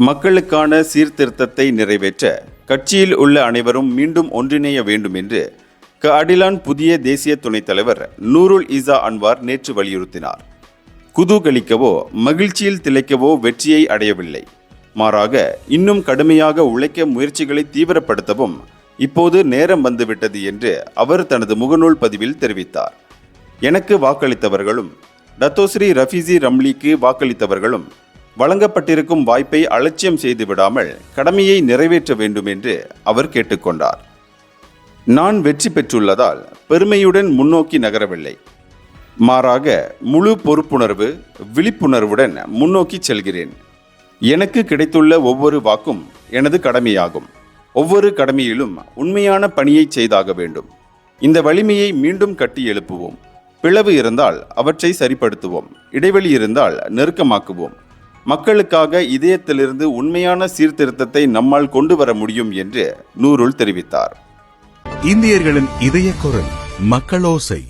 மக்களுக்கான சீர்திருத்தத்தை நிறைவேற்ற கட்சியில் உள்ள அனைவரும் மீண்டும் ஒன்றிணைய வேண்டும் என்று அடிலான் புதிய தேசிய துணைத் தலைவர் நூருல் ஈசா அன்வார் நேற்று வலியுறுத்தினார். குதூகலிக்கவோ மகிழ்ச்சியில் திளைக்கவோ வெற்றியை அடையவில்லை, மாறாக இன்னும் கடுமையாக உழைக்க முயற்சிகளை தீவிரப்படுத்தவும் இப்போது நேரம் வந்துவிட்டது என்று அவர் தனது முகநூல் பதிவில் தெரிவித்தார். எனக்கு வாக்களித்தவர்களும் டத்தோஸ்ரீ ரஃபீசி ரம்லிக்கு வாக்களித்தவர்களும் வழங்கப்பட்டிருக்கும் வாய்ப்பை அலட்சியம் செய்து விடாமல் கடமையை நிறைவேற்ற வேண்டும் என்று அவர் கேட்டுக்கொண்டார். நான் வெற்றி பெற்றுள்ளதால் பெருமையுடன் முன்னோக்கி நகரவில்லை, மாறாக முழு பொறுப்புணர்வு விழிப்புணர்வுடன் முன்னோக்கி செல்கிறேன். எனக்கு கிடைத்துள்ள ஒவ்வொரு வாக்கும் எனது கடமையாகும். ஒவ்வொரு கடமையிலும் உண்மையான பணியை செய்தாக வேண்டும். இந்த வலிமையை மீண்டும் கட்டி எழுப்புவோம். பிளவு இருந்தால் அவற்றை சரிப்படுத்துவோம். இடைவெளி இருந்தால் நெருக்கமாக்குவோம். மக்களுக்காக இதயத்திலிருந்து உண்மையான சீர்திருத்தத்தை நம்மால் கொண்டு வர முடியும் என்று நூருல் தெரிவித்தார். இந்தியர்களின் இதய குரல் மக்களோசை.